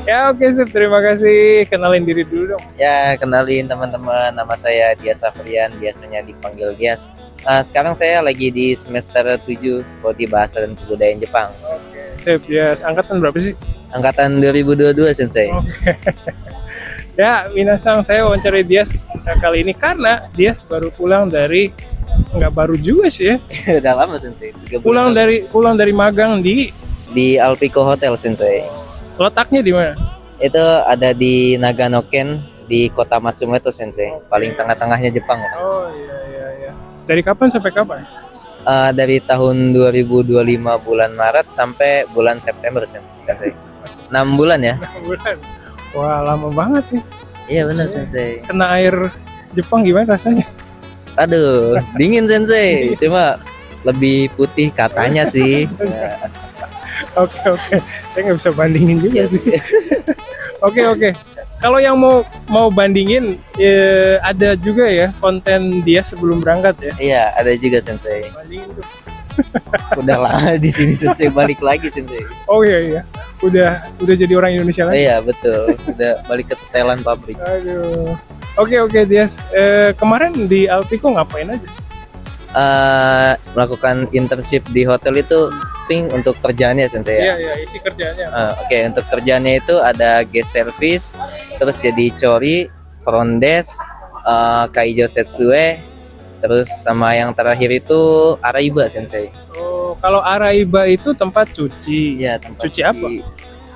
Ya oke sip, terima kasih. Kenalin diri dulu dong. Ya, kenalin teman-teman, nama saya Dias Safrian, biasanya dipanggil Dias. Sekarang saya lagi di semester 7 Prodi Bahasa dan Kebudayaan Jepang. Oke. Sip, ya. Angkatan berapa sih? Angkatan 2022, Sensei. Oke. Ya, minasang, saya wawancara Dias kali ini karena Dias baru pulang dari, nggak baru juga sih ya. Udah lama, Sensei. 3 Pulang bulan pulang dari magang di Alpico Hotel, Sensei. letaknya di mana? Itu ada di Nagano-ken di kota Matsumoto, Sensei. Paling tengah-tengahnya Jepang. Oh iya. Dari kapan sampai kapan? Dari tahun 2025 bulan Maret sampai bulan September, Sensei. 6 bulan ya? 6 bulan. Wah, lama banget nih. Iya benar, Sensei. Kena air Jepang gimana rasanya? Aduh, dingin, Sensei. Cuma lebih putih katanya sih. Oke. Saya nggak bisa bandingin juga Yes. sih. Oke. Kalau yang mau bandingin, ada juga ya konten dia sebelum berangkat ya. Iya, ada juga, Sensei. Bandingin tuh. Udah lama di sini, Sensei. Balik lagi, Sensei. Oh iya. Udah jadi orang Indonesia lagi. Iya, betul. Udah balik ke setelan pabrik. Aduh. Oke, Dias. Kemarin di Alpico ngapain aja? Melakukan internship di hotel itu untuk kerjaannya, Sensei ya. Iya, isi kerjanya. Oke, untuk kerjaannya itu ada guest service, terus jadi chori, front desk, kaijo setsue, terus sama yang terakhir itu araiba, Sensei. Oh, kalau Araiba itu tempat cuci. Iya, tempat Cuci apa?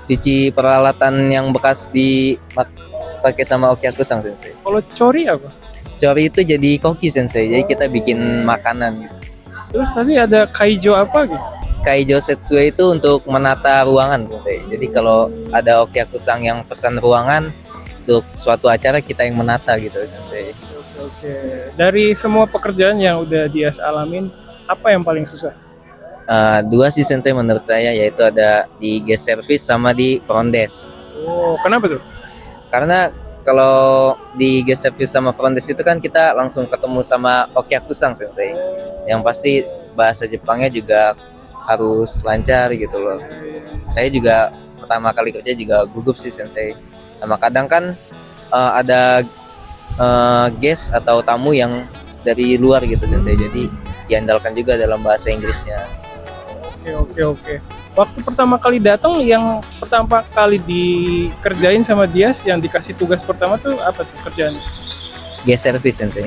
Cuci peralatan yang bekas pakai sama Okyaku-san, Sensei. Kalau Chori apa? Chori itu jadi koki, Sensei. Jadi kita bikin makanan. Terus tadi ada Kaijo apa gitu? Kaijo setsue itu untuk menata ruangan, Sensei. Jadi kalau ada Okyaku-san yang pesan ruangan untuk suatu acara, kita yang menata gitu, Sensei. Oke. Dari semua pekerjaan yang udah Dias alamin, apa yang paling susah? Dua sih, Sensei, menurut saya, yaitu ada di guest service sama di front desk. Oh, kenapa tuh? Karena kalau di guest service sama front desk itu kan kita langsung ketemu sama Okyaku-san, Sensei. Yang pasti bahasa Jepangnya juga harus lancar gitu loh. Saya juga pertama kali kerja juga gugup sih, Sensei. Sama kadang kan ada guest atau tamu yang dari luar gitu, Sensei. Jadi diandalkan juga dalam bahasa Inggrisnya. Oke. Waktu pertama kali datang, yang pertama kali dikerjain sama Dias, yang dikasih tugas pertama tuh apa tuh kerjaannya? Guest service, Sensei.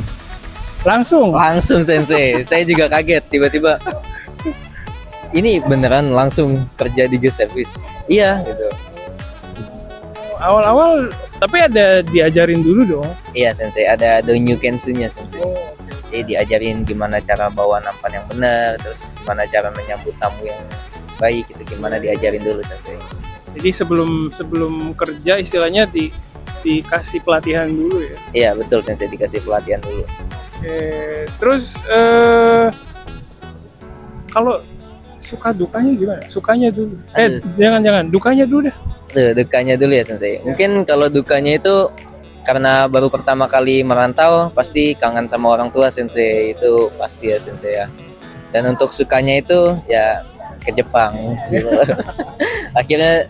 Langsung? Langsung, Sensei. Saya juga kaget tiba-tiba. Ini beneran langsung kerja di guest service. Iya gitu. Awal-awal tapi ada diajarin dulu dong. Iya, Sensei, ada Donyu Kensu-nya, Sensei. Oh, Jadi diajarin gimana cara bawa nampan yang benar, terus gimana cara menyambut tamu yang baik, itu gimana diajarin dulu, Sensei. Jadi sebelum kerja istilahnya dikasih pelatihan dulu ya. Iya, betul, Sensei, dikasih pelatihan dulu. Oke, terus kalau suka dukanya gimana? Sukanya dulu. Aduh. Jangan, dukanya dulu deh. Dukanya dulu ya, Sensei. Mungkin kalau dukanya itu karena baru pertama kali merantau, pasti kangen sama orang tua, Sensei. Itu pasti ya, Sensei ya. Dan untuk sukanya itu ya ke Jepang gitu. Akhirnya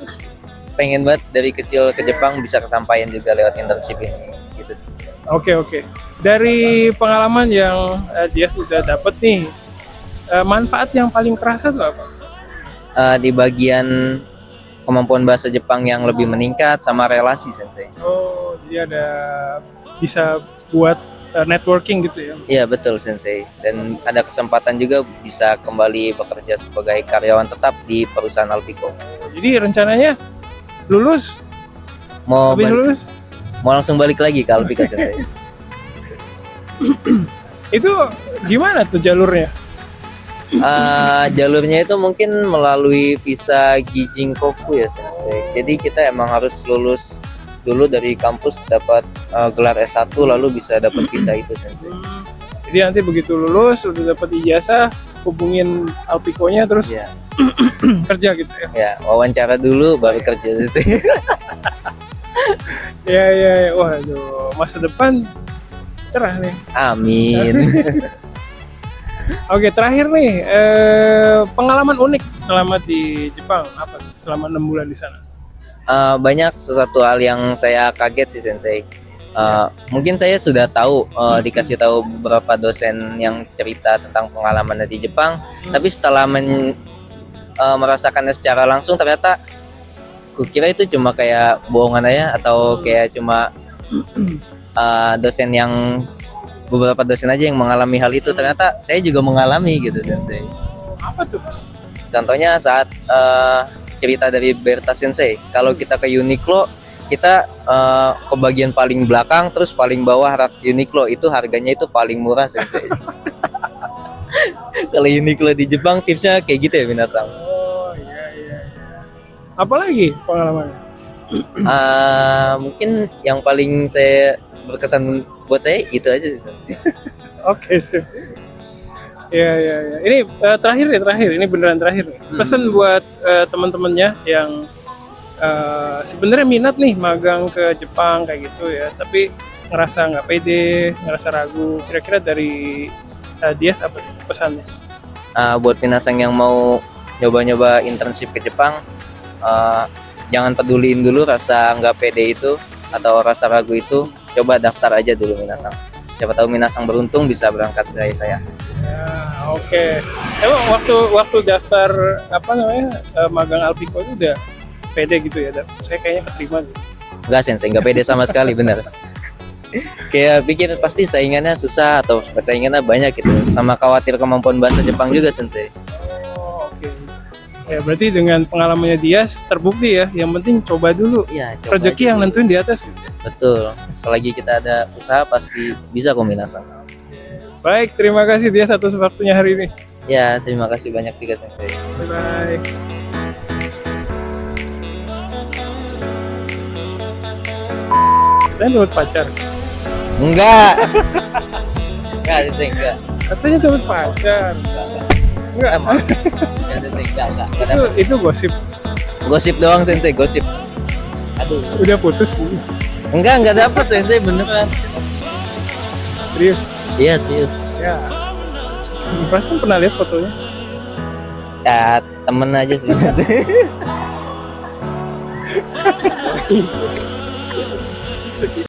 pengen banget dari kecil ke Jepang, bisa kesampaian juga lewat internship ini gitu, Sensei. Oke. Dari pengalaman yang dia sudah dapat nih, manfaat yang paling kerasa tuh apa? Di bagian kemampuan bahasa Jepang yang lebih meningkat sama relasi, Sensei. Oh, jadi ada bisa buat networking gitu ya. Iya, betul, Sensei. Dan ada kesempatan juga bisa kembali bekerja sebagai karyawan tetap di perusahaan Alpico. Jadi rencananya lulus, habis lulus mau langsung balik lagi ke Alpico, Sensei. itu gimana tuh jalurnya? Jalurnya itu mungkin melalui visa Gijinkoku ya, Sensei. Jadi kita emang harus lulus dulu dari kampus, dapat gelar S1, lalu bisa dapat visa itu, Sensei. Jadi nanti begitu lulus udah dapat ijazah, hubungin Alpico-nya terus Ya. kerja gitu ya. Ya, wawancara dulu baru kerja, Sensei. Ya. Waduh, masa depan cerah nih. Amin. Oke, terakhir nih, pengalaman unik selama di Jepang apa tuh? Selama 6 bulan di sana. banyak sesuatu hal yang saya kaget sih Sensei. Mungkin saya sudah tahu, dikasih tahu beberapa dosen yang cerita tentang pengalamannya di Jepang, tapi setelah merasakannya secara langsung ternyata kukira itu cuma kayak bohongan aja atau kayak cuma dosen yang beberapa dosen aja yang mengalami hal itu. Ternyata saya juga mengalami gitu Sensei. Apa tuh? Contohnya saat cerita dari Berta Sensei, kalau kita ke Uniqlo kita ke bagian paling belakang terus paling bawah rak Uniqlo itu harganya itu paling murah Sensei. Kalau Uniqlo di Jepang tipsnya kayak gitu ya Minasang. Oh iya. Apalagi pengalaman? Mungkin yang paling saya berkesan buat saya itu aja sih Sensei. Oke sip. Ya. Ini terakhir. Ini beneran terakhir nih. Pesan buat teman-temannya yang sebenarnya minat nih magang ke Jepang kayak gitu ya, tapi ngerasa nggak pede, ngerasa ragu. Kira-kira dari Dias apa sih pesannya? Buat Minasang yang mau nyoba-nyoba internship ke Jepang, jangan peduliin dulu rasa nggak pede itu atau rasa ragu itu, coba daftar aja dulu Minasang. Siapa tahu Minasang beruntung bisa berangkat saya. Ya, oke. Emang waktu daftar magang Alpico itu udah pede gitu ya? Saya kayaknya keterima gitu. Enggak Sensei, nggak pede sama sekali bener. Kayak pikir pasti saingannya susah atau saingannya banyak gitu, sama khawatir kemampuan bahasa Jepang juga Sensei. Oh, oke. Ya berarti dengan pengalamannya Dias terbukti ya, yang penting coba dulu. Iya, coba Rezeki aja yang dulu. nentuin di atas gitu. Betul, selagi kita ada usaha pasti bisa kok Minasang. Baik, terima kasih Dias atas waktunya hari ini. Ya, terima kasih banyak juga Sensei. Bye. Katanya dapat pacar. Enggak. Enggak, Sensei, enggak. Katanya dapat pacar. Enggak. Emang. Ya, Sensei, enggak dapet. Itu gosip. Gosip doang Sensei, gosip. Aduh. Udah putus. Enggak dapat Sensei beneran. Serius. Iya, serius. Ya. Perasaan pernah lihat fotonya. Ya, temen aja sih.